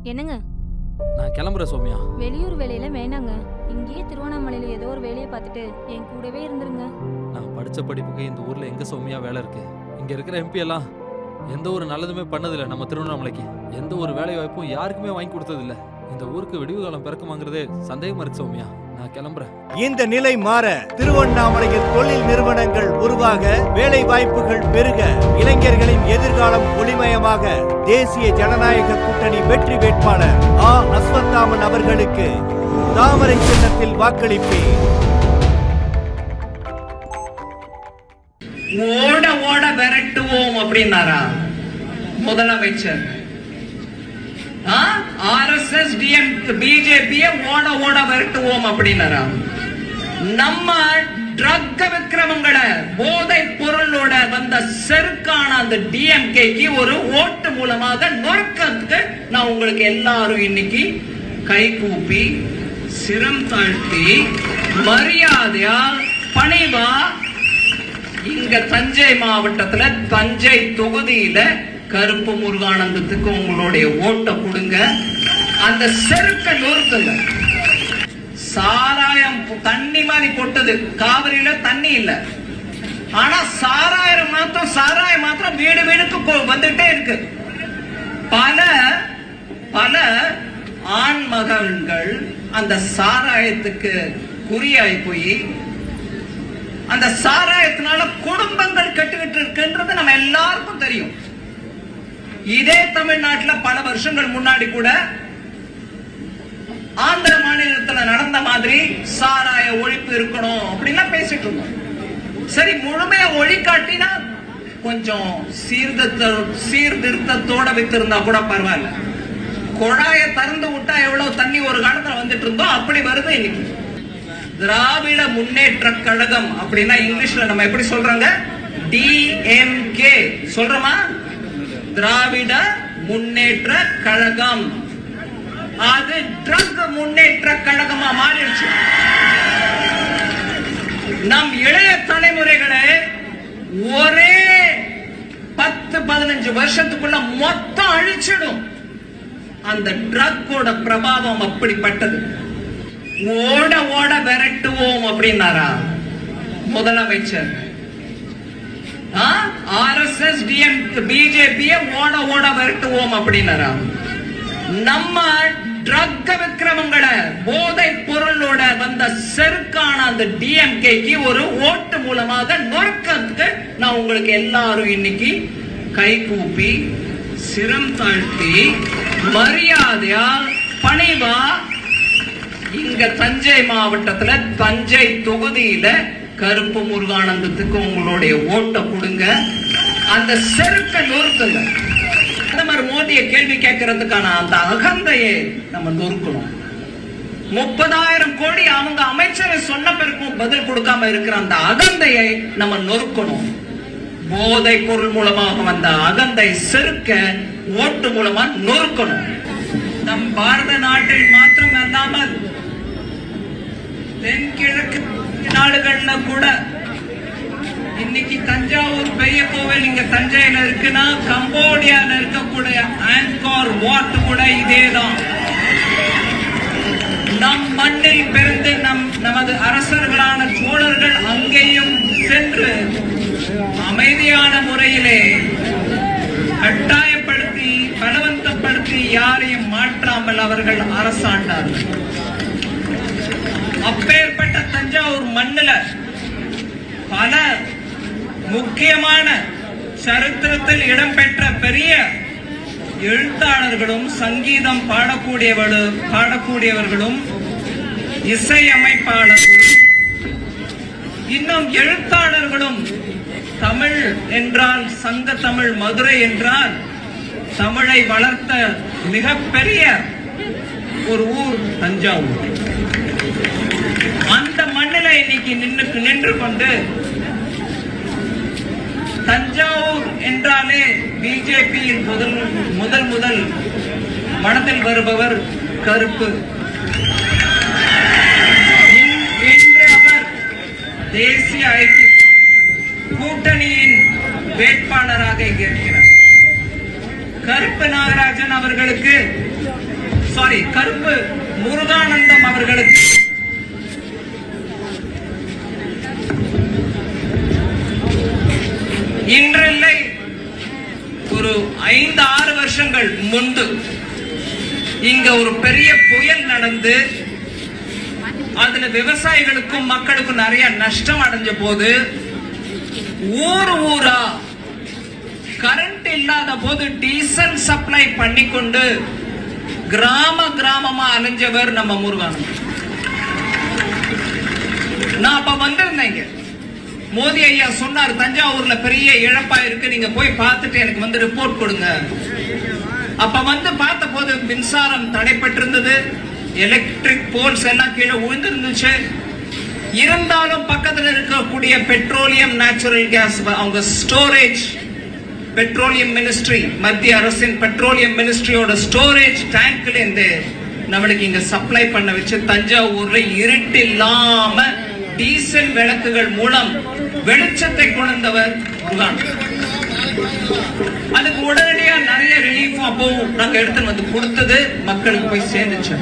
என்னங்க? நான் கிளம்புறேன் சௌமியா. வெளியூர் வேலையில வேணாங்க. இங்கேயே திருவண்ணாமலையில ஏதோ ஒரு வேலையை பார்த்துட்டு என் கூடவே இருந்துருங்க. நான் படிச்ச படிப்புக்கு இந்த ஊர்ல எங்க சௌமியா வேலை இருக்கு? இங்க இருக்கிற எம்பி எல்லாம் எந்த ஒரு நல்லதுமே பண்ணதில்லை. நம்ம திருவண்ணாமலைக்கு எந்த ஒரு வேலை வாய்ப்பும் யாருக்குமே வாங்கி கொடுத்ததில்ல. இந்த ஊருக்கு விடிவு காலம் பிறக்குமாங்கிறதே சந்தேகமா இருக்கு சௌமியா. நான் கிளம்புறேன். இந்த நிலை மாற திருவண்ணாமலையில் தொழில் நிறுவனங்கள் உருவாக, வேலை வாய்ப்புகள் பெருக, இளைஞர்களின் எதிர்காலம் ஒளிமயமாக தேசிய ஜனநாயக கூட்டணி வெற்றி வேட்பாளர் அஸ்வத்தாமன் அவர்களுக்கு தாமரை சின்னத்தில் வாக்களிப்பேன். ஓட ஓட விரட்டுவோம் அப்படின்னாரா முதலமைச்சர்? RSS பிஜேபிய ஓட ஓட விரட்டுவோம் அப்படின்னாரா? நம்ம ட்ரக் விக்கிரமங்களை போதை பொருளோட வந்த செருக்கான அந்த டிஎம்கேக்கு ஒரு ஓட்டு மூலமாக நொறுக்கிறதுக்கு நான் உங்களுக்கு எல்லாரும் இன்னைக்கு கை கூப்பி சிரம் தாழ்த்தி மரியாதையா பணிவா இங்க தஞ்சை மாவட்டத்துல தஞ்சை தொகுதியில கருப்பு முருகானந்தத்துக்கு உங்களுடைய ஓட்டை கொடுங்க. அந்த செருக்க நொறுக்குங்க. சாராயம் தண்ணி மாதிரி கொட்டது, காவிரியில தண்ணி இல்ல, ஆனா சாராயம் மாத்திரம் வீடு வீடுக்கு வந்துட்டே இருக்கு. பல பல ஆண் மகன்கள் அந்த சாராயத்துக்கு குறியாய் போய் அந்த சாராயத்தினால குடும்பங்கள் கெட்டுக்கிட்டு இருக்குன்றது நம்ம எல்லாருக்கும் தெரியும். இதே தமிழ்நாட்டில் பல வருஷங்கள் முன்னாடி கூட ஆந்திர மாநிலத்தில் நடந்த மாதிரி சாராய ஒழிப்பு இருக்கணும் அப்படின்லாம் பேசிட்டு இருந்தோம். சரி, முழுமையா ஒழிக்காட்டினா கொஞ்சம் சீர்திருத்தத்தோட வித்திருந்தா கூட பரவாயில்ல. குழாய திறந்து விட்டா எவ்வளவு தண்ணி ஒரு காலத்துல வந்துட்டு இருந்தோம், அப்படி வருது இன்னைக்கு. திராவிட முன்னேற்ற கழகம் அப்படின்னா இங்கிலீஷ்ல நம்ம எப்படி சொல்றாங்க? டிஎம்கே சொல்றோமா? திராவிட முன்னேற்ற கழகம். அது ட்ரக் முன்னேற்ற கழகமா மாறிடுச்சு. நம் இளைய தலைமுறைகளை ஒரே 10-15 வருஷத்துக்குள்ள மொத்தம் அழிச்சிடும். அந்த ட்ரக்கோட பிரபாவம் அப்படிப்பட்டது. ஓட ஓட விரட்டுவோம் அப்படின்னாரா முதலமைச்சர்? RSS பிஜேபிய ஓட ஓட விரட்டுவோம் அப்படின்னாரா? நம்ம ட்ரக் விக்கிரமங்களை போதை பொருளோட வந்த செருக்கான அந்த டிஎம்கேக்கு ஒரு ஓட்டு மூலமாக நொறுக்கிறதுக்கு நான் உங்களுக்கு எல்லாரும் இன்னைக்கு கை கூப்பி சிரம் தாழ்த்தி மரியாதையா பணிவா இங்க தஞ்சை மாவட்டத்துல தஞ்சை தொகுதியில கருப்பு முருகானந்தத்துக்கு உங்களுடைய ஓட்டை கொடுங்க. அந்த செருக்க நொறுக்குங்க. பிரதமர் மோடியை கேள்வி கேட்கறதுக்கான அந்த அகந்தையை நம்ம நொறுக்கணும். 30,000 கோடி அவங்க அமைச்சரை சொன்ன பிறகும் பதில் கொடுக்காம இருக்கிற அந்த அகந்தையை நம்ம நொறுக்கணும். போதை பொருள் மூலமாக வந்த அகந்தை செருக்க ஓட்டு மூலமா நொறுக்கணும். நம் பாரத நாட்டில் மாத்திரம் அல்லாமல் தென்கிழக்கு நாடுகள்ல கூட இன்னைக்கு தஞ்சாவூர் பெரிய கோவில் இங்க தஞ்சையில இருக்குன்னா கம்போடியால இருக்கக்கூடிய ஆங்கர் வாட் கூட இதேதான். நம் மண்ணில் பிறந்து நமது அரசர்களான சோழர்கள் அங்கேயும் சென்று அமைதியான முறையிலே கட்டாயப்படுத்தி பலவந்தப்படுத்தி யாரையும் மாற்றாமல் அவர்கள் அரசாண்டார்கள். அப்பேற்பட்ட தஞ்சாவூர் மண்ணில பல முக்கியமான சரித்திரத்தில் இடம்பெற்ற பெரிய எழுத்தாளர்களும் சங்கீதம் பாடக்கூடியவர்களும் இசையமைப்பாளர்களும் இன்னும் எழுத்தாளர்களும் தமிழ் என்றால் சங்க தமிழ், மதுரை என்றால் தமிழை வளர்த்த மிகப்பெரிய ஒரு ஊர் தஞ்சாவூர். அந்த மண்ணில இன்னைக்கு நின்று கொண்டு தஞ்சாவூர் என்றாலே பிஜேபியின் முதல் மனதில் வருபவர் கருப்பு. இன்று அவர் தேசிய ஐக்கிய கூட்டணியின் வேட்பாளராக இங்க இருக்கிறார். கருப்பு நாகராஜன் அவர்களுக்கு, கருப்பு முருகானந்தம் அவர்களுக்கு இன்றில்லை, ஒரு 5-6 வருஷங்கள் முன்பு இங்க ஒரு பெரிய புயல் நடந்து அதுல விவசாயிகளுக்கும் மக்களுக்கும் நிறைய நஷ்டம் அடைஞ்ச போது ஊரா கரண்ட் இல்லாத போது டீசல் சப்ளை பண்ணிக்கொண்டு கிராமமா அலைஞ்சவர் நம்ம முருகானந்தம். நான் அப்ப வந்திருந்தேங்க. மோடி ஐயா சொன்னார், தஞ்சாவூர்ல பெரிய இழப்பா இருக்கு, நீங்க போய் பார்த்துட்டு எனக்கு ரிப்போர்ட் கொடுங்க. அப்ப பார்த்த போது மின்சாரம் தடைப்பட்டிருந்தது, எலக்ட்ரிக் போல்ஸ் எல்லாம் கீழே விழுந்திருந்துச்சு. இருந்தாலும் பக்கத்தில் இருக்கக்கூடிய பெட்ரோலியம் நேச்சுரல் கேஸ் அவங்க ஸ்டோரேஜ், பெட்ரோலியம் மினிஸ்ட்ரி, மத்திய அரசின் பெட்ரோலியம் மினிஸ்ட்ரியோட ஸ்டோரேஜ் டேங்க்ல இருந்து நம்மளுக்கு இங்க சப்ளை பண்ண வச்சு தஞ்சாவூர்ல இருட்டு இல்லாம டீசல் விளக்குகள் மூலம் வெளிச்சத்தை கொண்டவர். அதுக்கு உடனடியா நிறைய ரிலீஃப் அப்போ நாங்க எடுத்து கொடுத்தது மக்களுக்கு போய் சேர்ந்துச்சு.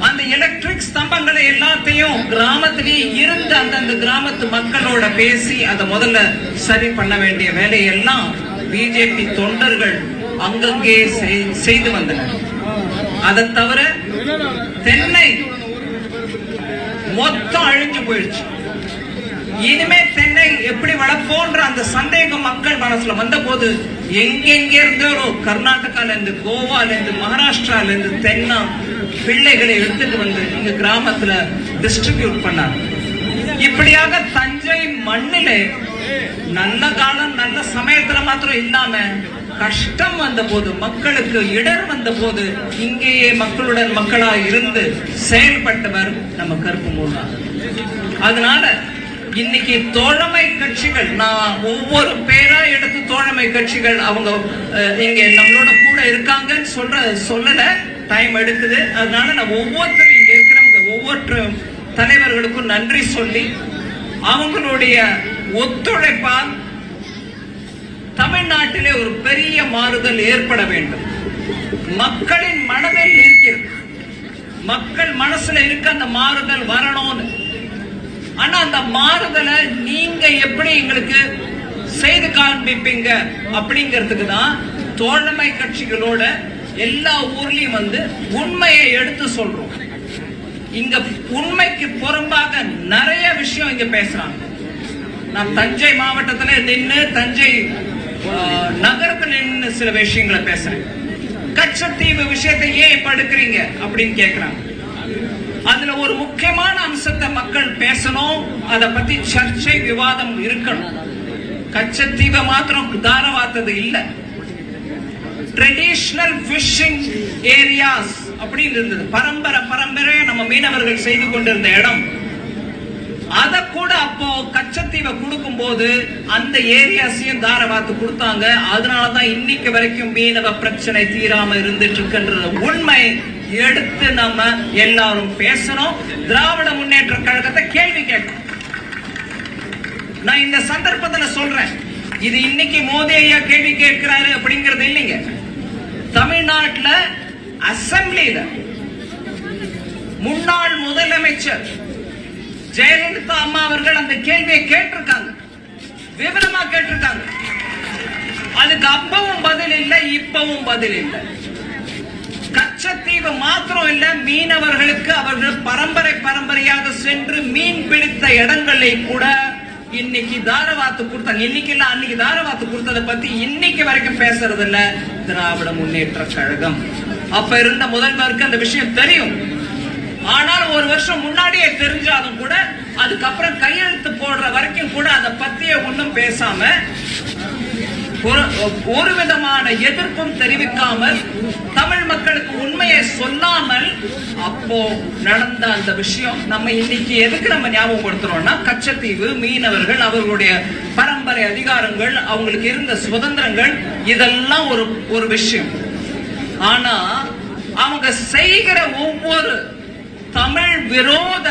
அந்த எலக்ட்ரிக் ஸ்தம்பங்களை எல்லாத்தையும் கிராமத்திலேயே இருந்த அந்தந்த கிராமத்து மக்களோட பேசி அதை முதல்ல சரி பண்ண வேண்டிய வேலையெல்லாம் பிஜேபி தொண்டர்கள் அங்கங்கே செய்து வந்தனர். அதை தவிர தென்னை மொத்தம் அழிஞ்சு போயிடுச்சு. இனிமே தென்னை எப்படி வளர்ப்போன்ற அந்த சந்தேகம் மக்கள் மனசுல வந்த போது எங்கெங்க இருந்தோ கர்நாடகால இருந்து, கோவால இருந்து, மகாராஷ்டிரால இருந்து தென்னை பிள்ளைகளை எடுத்துட்டு வந்து இங்க கிராமத்துல டிஸ்ட்ரிபியூட் பண்ணாங்க. இப்படியாக தஞ்சை மண்ணிலே நல்ல காலம் நல்ல சமயத்துல மாத்திரம் இல்லாம கஷ்டம் வந்த போது, மக்களுக்கு இடர் வந்த போது இங்கேயே மக்களுடன் மக்களா இருந்து செயல்பட்டவர் நம்ம கருப்பு முருகானந்தம். அதனால இன்னைக்கு தோழமை கட்சிகள், நான் ஒவ்வொரு பேரா எடுத்து தோழமை கட்சிகள் அவங்க இங்க நம்மளோட கூட இருக்காங்கன்னு சொல்லல, டைம் எடுக்குது. அதனால நான் ஒவ்வொருத்தரும் இங்க இருக்கிறவங்க ஒவ்வொரு தலைவர்களுக்கும் நன்றி சொல்லி அவங்களுடைய ஒத்துழைப்பால் தமிழ்நாட்டிலே ஒரு பெரிய மாறுதல் ஏற்பட வேண்டும். மக்களின் மனதில் இருக்கிறது, மக்கள் மனசுல இருக்க அந்த மாறுதல் வரணும்னு. ஆனா அந்த மாறுதலை நீங்க எப்படி எங்களுக்கு செய்து காண்பிப்பீங்க அப்படிங்கிறதுக்கு தான் தோழமை கட்சிகளோட எல்லா ஊர்லயும் உண்மையை எடுத்து சொல்றோம். இங்க உண்மைக்கு புறம்பாக நிறைய விஷயம் இங்க பேசுறாங்க. நான் தஞ்சை மாவட்டத்துல நின்று, தஞ்சை நகரத்துல நின்று சில விஷயங்களை பேசுறேன். கச்சத்தீவு விஷயத்தை ஏன் இப்ப எடுக்கிறீங்க அப்படின்னு கேக்குறாங்க. அதுல ஒரு முக்கியமான அம்சத்தை மக்கள் பேசணும், அதை பத்தி சர்ச்சை விவாதம் இருக்கணும். கச்சத்தீவை மாத்திரம் தாரவாத்தது இல்ல, ட்ரெடிஷனல் ஃபிஷிங் ஏரியாஸ் அப்படின்னு இருந்தது. பரம்பரை நம்ம மீனவர்கள் செய்து கொண்டிருந்த இடம். அத கூட அப்போ கச்சத்தீவை கொடுக்கும் போது அந்த ஏரியாஸையும் தாரவாத்து கொடுத்தாங்க. அதனாலதான் இன்னைக்கு வரைக்கும் மீனவ பிரச்சனை தீராம இருந்துட்டு இருக்கின்ற உண்மை எடுத்து நம்ம எல்லாரும் பேசணும். திராவிட முன்னேற்ற கழகத்தை கேள்வி கேட்கணும். நான் இந்த சந்தர்ப்பத்தில் சொல்றேன், இது இன்னைக்கு மோடி ஐயா கேள்வி கேட்கிறாரு அப்படிங்கிறது இல்லைங்க. தமிழ்நாட்டில் அசெம்பிளியில முன்னாள் முதலமைச்சர் ஜெயலலிதா அம்மா அவர்கள் அந்த கேள்வியை கேட்டிருக்காங்க, விவரமா கேட்டிருக்காங்க. அதுக்கு அப்பவும் பதில் இல்லை, இப்பவும் பதில் இல்லை. கச்சத்தீவு மாத்திரம் இல்ல, மீனவர்களுக்கு அவர்கள் பரம்பரையாக சென்று மீன் பிடித்த இடங்களை கூட இன்னைக்கு தாரவாத்து கொடுத்தாங்க. இன்னைக்கு இல்ல, அன்னைக்கு தாரவாத்து கொடுத்ததை பத்தி இன்னைக்கு வரைக்கும் பேசுறது இல்ல திராவிட முன்னேற்ற கழகம். அப்ப இருந்த முதல்வருக்கு அந்த விஷயம் தெரியும். ஆனால் ஒரு வருஷம் முன்னாடியே தெரிஞ்சாலும் கூட அதுக்கப்புறம் கையெழுத்து போடுற வரைக்கும் கூட அதை பத்திய ஒன்றும் பேசாம, ஒரு விதமான எதிர்ப்பும் தெரிவிக்காமல், தமிழ் மக்களுக்கு உண்மையை சொல்லாமல் அப்போ நடந்த அந்த விஷயம் நம்ம இன்னைக்கு எதுக்கு நம்ம ஞாபகப்படுத்துறோம்னா, கச்சத்தீவு மீனவர்கள் அவர்களுடைய பரம்பரை அதிகாரங்கள், அவங்களுக்கு இருந்த சுதந்திரங்கள், இதெல்லாம் ஒரு விஷயம். ஆனா அவங்க செய்கிற ஒவ்வொரு தமிழ் விரோத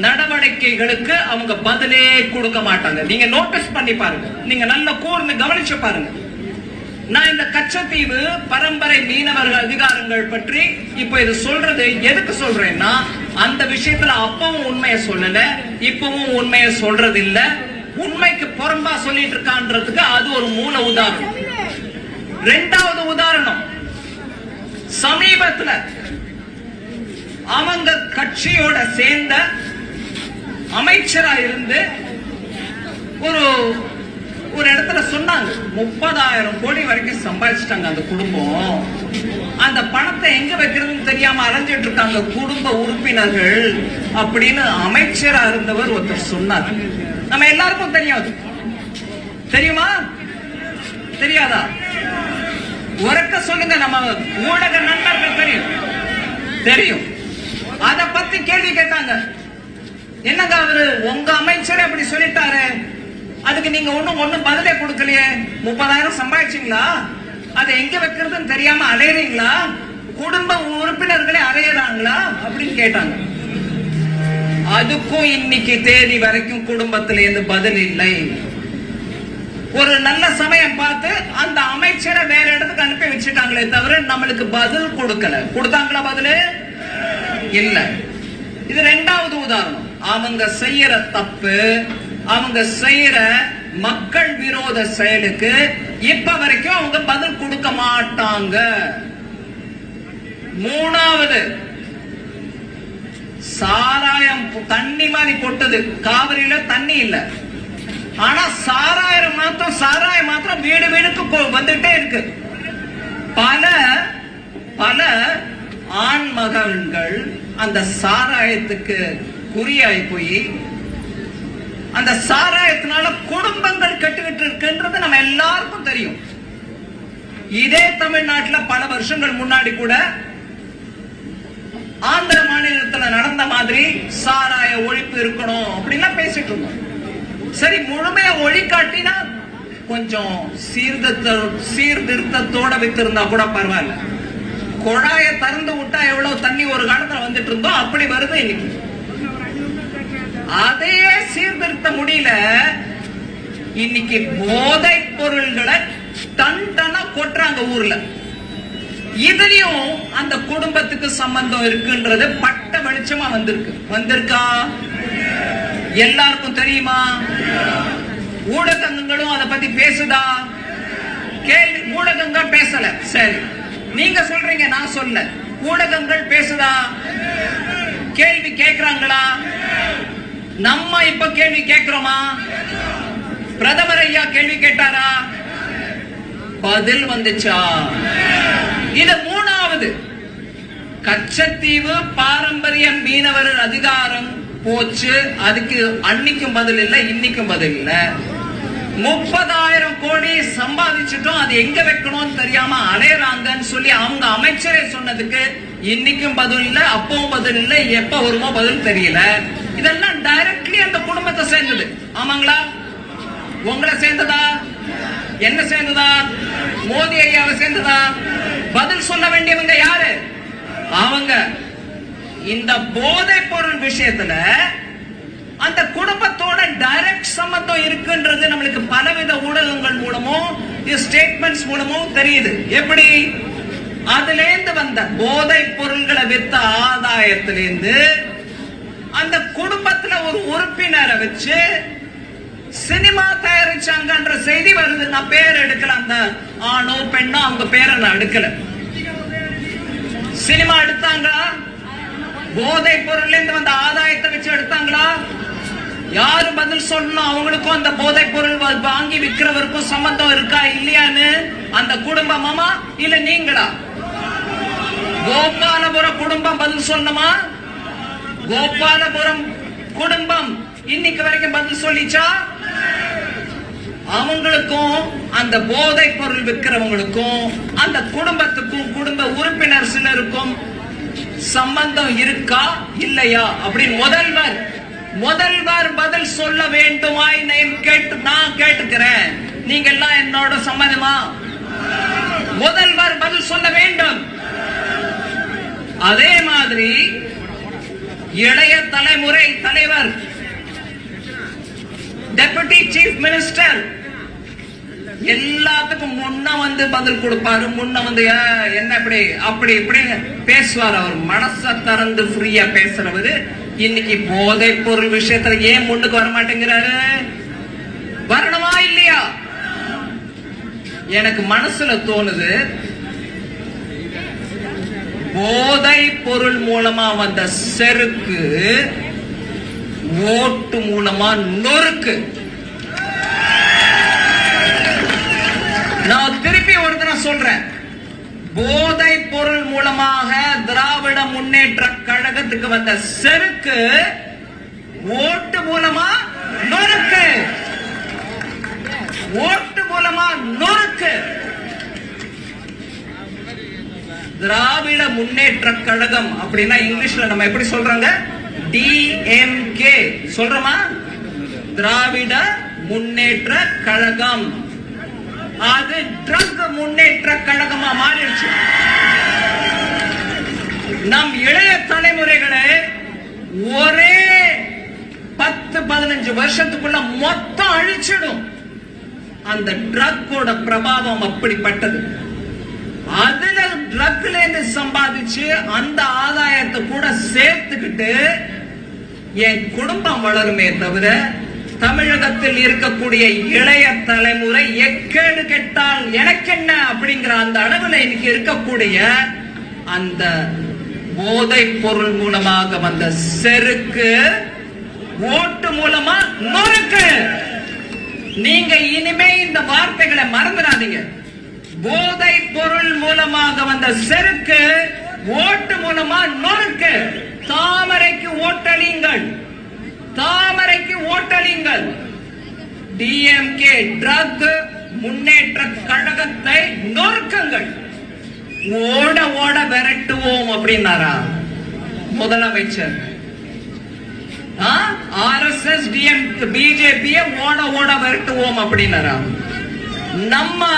நடவடிக்கைகளுக்கு அவங்க பதிலே கொடுக்க மாட்டாங்க. நீங்க நோட்டீஸ் பண்ணி பாருங்க, நீங்க நல்ல கூர்ந்து கவனிச்சு பாருங்க. நான் இந்த கச்சத்தீவு பரம்பரை மீனவர்கள் அதிகாரங்கள் பற்றி இப்ப இது சொல்றது எதுக்கு சொல்றேன்னா, அந்த விஷயத்துல அப்பவும் உண்மையை சொல்லல, இப்பவும் உண்மையை சொல்றது இல்ல, உண்மைக்கு புறம்பா சொல்லிட்டு இருக்கான்றதுக்கு அது ஒரு மூல உதாரணம். இரண்டாவது உதாரணம், சமீபத்துல அவங்க கட்சியோட சேர்ந்த அமைச்சரா இருந்து ஒரு இடத்துல சொன்னாங்க 30,000 கோடி வரைக்கும் சம்பாதிச்சிட்டாங்க அந்த குடும்பம். அந்த பணத்தை எங்க வைக்கிறதுன்னு தெரியாம அலைஞ்சிட்டு இருக்காங்க குடும்ப உறுப்பினர்கள் அப்படின்னு அமைச்சரா இருந்தவர் ஒருத்தர் சொன்னார். நம்ம எல்லாருக்கும் தெரியாது, தெரியுமா? தெரியாதா? உரக்க சொல்லுங்க. நம்ம ஊடக நண்பர்கள் தெரியும், தெரியும். அத பத்தி கேள்வி கேட்டாங்க. என்னங்க அவரு உங்க அமைச்சர் அப்படி சொல்லிட்டாரு, அதுக்கு நீங்க ஒண்ணும் பதிலே கொடுக்கலையே, 30,000 சம்பாதிச்சீங்களா, அதை எங்க வைக்கிறதுன்னு தெரியாம அலையறீங்களா, குடும்ப உறுப்பினர்களே அலையறாங்களா அப்படின்னு கேட்டாங்க. அதுக்கும் இன்னைக்கு தேதி வரைக்கும் குடும்பத்தில இருந்து பதில் இல்லை. ஒரு நல்ல சமயம் பார்த்து அந்த அமைச்சரை வேற இடத்துக்கு அனுப்பி வச்சுட்டாங்களே தவிர நம்மளுக்கு பதில் கொடுக்கல. கொடுத்தாங்களா பதில்? இல்ல. இது இரண்டாவது உதாரணம். அவங்க செய்யற தப்பு, அவங்க செய்யற மக்கள் விரோத செயலுக்கு இப்ப வரைக்கும் அவங்க பதில் கொடுக்க மாட்டாங்க. மூணாவது, சாராயம் தண்ணி மாதிரி கொட்டது, காவிரியில தண்ணி இல்ல, ஆனா சாராயம் மாத்திரம் வீடு வீடுக்கு வந்துட்டே இருக்கு. பல ஆண் மகன்கள் அந்த சாராயத்துக்கு குறியாய் போய் அந்த சாராயத்தினால குடும்பங்கள் கெட்டுக்கிட்டு இருக்குன்றது நம்ம எல்லாருக்கும் தெரியும். இதே தமிழ்நாட்டில் பல வருஷங்கள் முன்னாடி கூட ஆந்திர மாநிலத்தில் நடந்த மாதிரி சாராய ஒழிப்பு இருக்கணும் அப்படின்லாம் பேசிட்டு இருந்தோம். சரி, முழுமையா ஒழிக்காட்டினா கொஞ்சம் சீர்திருத்தத்தோட வித்திருந்தா கூட பரவாயில்ல. குழாய திறந்து விட்டா எவ்வளவு தண்ணி ஒரு காலத்துல வந்துட்டு இருந்தோம் அப்படி வருது இன்னைக்கு. அதையே சீர்திருத்த முடியல. இன்னைக்கு போதை பொருள்களை டன்னா கொட்டுறாங்க ஊர்ல. இதுலயும் அந்த குடும்பத்துக்கு சம்பந்தம் இருக்குன்றது பட்ட வெளிச்சமா வந்திருக்கா? எல்லாருக்கும் தெரியுமா? ஊடகங்களும் அதை பத்தி பேசுதா? கேள்வி ஊடகங்கள் பேசல. சரி, நீங்க சொல்றீங்க, நான் சொல்ல. ஊடகங்கள் பேசுதா? கேள்வி கேட்கிறாங்களா? நம்ம இப்ப கேள்வி கேட்கிறோமா? பிரதமர் ஐயா கேள்வி கேட்டாரா? பதில் வந்துச்சா? இது மூணாவது. கச்சத்தீவு பாரம்பரிய மீனவர் அதிகாரம் போச்சு. அதுக்கு அன்னைக்கும் பதில் இல்ல, இன்னைக்கும் பதில் இல்ல. 30,000 கோடி சம்பாதிச்சிட்டோம், அது எங்க வைக்கணும்னு தெரியாம அலையறாங்கன்னு சொல்லி அவங்க அமைச்சரே சொன்னதுக்கு இன்னைக்கும் பதில் இல்ல, அப்பவும் பதில் இல்ல, எப்ப வருமோ பதில் தெரியல. இதெல்லாம் டைரக்ட்லி அந்த குடும்பத்தை சேர்ந்தது. ஆமாங்களா? உங்களை சேர்ந்ததா? என்ன சேர்ந்ததா? மோடி ஐயாவை சேர்ந்ததா? பதில் சொல்ல வேண்டியவங்க யாரு? அவங்க. இந்த போதை பொருள் விஷயத்துல அந்த குடும்பத்தோட டைரக்ட் சம்பந்தம் இருக்குன்றது நம்மளுக்கு பலவித ஊடகங்கள் மூலமும் ஸ்டேட்மெண்ட்ஸ் மூலமும் தெரியுது. எப்படி? அதுல இருந்து வந்த போதை பொருள்களை வித்த ஆதாயத்திலிருந்து அந்த குடும்பத்துல ஒரு உறுப்பினரை வச்சு சினிமா தயாரிச்சாங்கன்ற செய்தி வருது. நான் பேர் எடுக்கல, அந்த ஆணோ பெண்ணோ அவங்க பேரை நான் எடுக்கல. சினிமா எடுத்தாங்களா? போதை பொருள் இருந்து வந்த ஆதாயத்தை வச்சு எடுத்தாங்களா? யாரு பதில் சொல்லணும்? அவங்களுக்கும் அந்த போதை பொருள் வாங்கி விற்கிறவருக்கும் சம்பந்தம் இருக்கா இல்லையான்னு அந்த குடும்பமா இல்ல நீங்களா? கோபாலபுரம் குடும்பம் பதில் சொல்லணுமா? கோபாலபுரம் குடும்பம் இன்னைக்கு வரைக்கும் பதில் சொல்லிச்சா? அவங்களுக்கும் அந்த போதை பொருள் விற்கிறவங்களுக்கும் அந்த குடும்பத்துக்கும் குடும்ப உறுப்பினர் சிலருக்கும் சம்பந்தம் இருக்கா இல்லையா அப்படின்னு முதல்வர் பதில் சொல்ல வேண்டுமாய் நான் கேட்டுக்கிறேன். நீங்க எல்லாம் என்னோட சம்மதமா? முதல்வர் பதில் சொல்ல வேண்டும். அதே மாதிரி இளைய தலைமுறை தலைவர், டெபுட்டி சீஃப் மினிஸ்டர் எல்லாத்துக்கும் முன்ன வந்து பதில் கொடுப்பாரு, முன்ன வந்து என்ன இப்படி அப்படி இப்படி பேசுவார். அவர் மனசை திறந்து ஃப்ரீயா பேசுறவரு இன்னைக்கு போதை பொருள் விஷயத்துல ஏன் முன்னுக்கு வர மாட்டேங்கிறாரு? வரணுமா இல்லையா? எனக்கு மனசுல தோணுது, போதை பொருள் மூலமா வந்த செருக்கு ஓட்டு மூலமா நொறுக்கு. நான் திருப்பி ஒரு தடவை சொல்றேன், போதை பொருள் மூலமாக திராவிட முன்னேற்ற கழகத்துக்கு வந்த செருக்கு ஓட்டு மூலமா நொறுக்கு. ஓட்டு மூலமா நொறுக்கு. திராவிட முன்னேற்ற கழகம் அப்படின்னா இங்கிலீஷ்ல நம்ம எப்படி சொல்றாங்க? டிஎம்கே சொல்றோமா? திராவிட முன்னேற்ற கழகம். அது ட்ரக் முன்னேற்ற கழகமா மாறிடுச்சு. நம் இளைய தலைமுறைகளை ஒரே 10-15 வருஷத்துக்குள்ள மொத்தம் அழிச்சிடும். அந்த ட்ரக்கோட பிரபாவம் அப்படிப்பட்டது. அதுல ட்ரக்ல இருந்து சம்பாதிச்சு அந்த ஆதாயத்தை கூட சேர்த்துக்கிட்டு என் குடும்பம் வளருமே தவிர தமிழகத்தில் இருக்கக்கூடிய இளைய தலைமுறை எக்கேடு கெட்டால் எனக்கு என்ன அப்படிங்கிற அந்த அளவுல இன்னைக்கு இருக்கக்கூடிய அந்த போதை பொருள் மூலமாக வந்த செருக்கு ஓட்டு மூலமா நொறுக்கு. நீங்க இனிமே இந்த வார்த்தைகளை மறந்துடாதீங்க. போதை பொருள் மூலமாக வந்த செருக்கு ஓட்டு மூலமா நொறுக்கு. தாமரைக்கு ஓட்டளிங்கள், தாமரைக்கு ஓட்டளிங்கள். டிஎம்கே ட்ரக் முன்னேற்ற கழகத்தை நொறுக்குங்கள். ஓட ஓட விரட்டுவோம் அப்படின்னாரா முதலமைச்சர்? ஆர்எஸ்எஸ் பிஜேபியை ஓட ஓட விரட்டுவோம் அப்படின்னாரா? நம்ம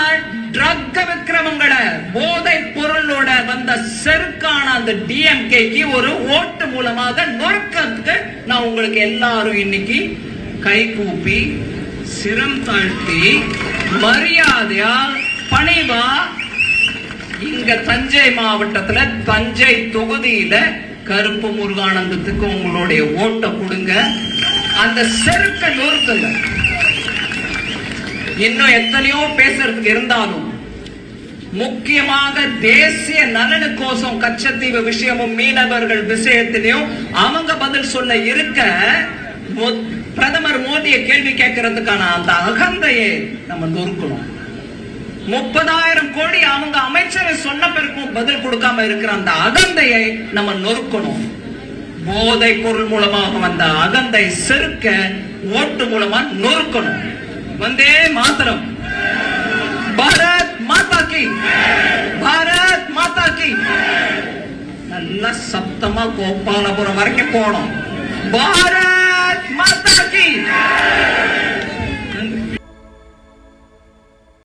ட்ரக் விக்கிரமங்களை போதை பொருளோட வந்த செருக்கான அந்த டிஎம்கேக்கு ஒரு ஓட்டு மூலமாக நொறுக்கிறதுக்கு நான் உங்களுக்கு எல்லாரும் இன்னைக்கு கை கூப்பி சிரம் தாழ்த்தி மரியாதையா பணிவா இங்க தஞ்சை மாவட்டத்துல தஞ்சை தொகுதியில கருப்பு முருகானந்தத்துக்கு உங்களுடைய ஓட்டை கொடுங்க. அந்த செருக்க நொறுக்குங்க. இன்னும் எத்தனையோ பேசுறதுக்கு இருந்தாலும் முக்கியமாக தேசிய நலனுக்கோசம் கச்சத்தீவு விஷயமும் மீனவர்கள் விஷயத்திலையும் அவங்க பதில் சொல்ல இருக்க பிரதமர் மோடியை கேள்வி கேட்கறதுக்கான அந்த அகந்தையை நம்ம நொறுக்கணும். 30,000 கோடி அவங்க அமைச்சரை சொன்ன பிறகும் பதில் கொடுக்காம இருக்கிற அந்த அகந்தையை நம்ம நொறுக்கணும். போதை பொருள் மூலமாக வந்த அகந்தை செருக்க ஓட்டு மூலமா நொறுக்கணும். வந்தே மாதரம். பாரத் மாதா கி, பாரத் மாதா கி. நல்ல சத்தமா கோபாலபுரம் வரைக்கும் போனோம். பாரத்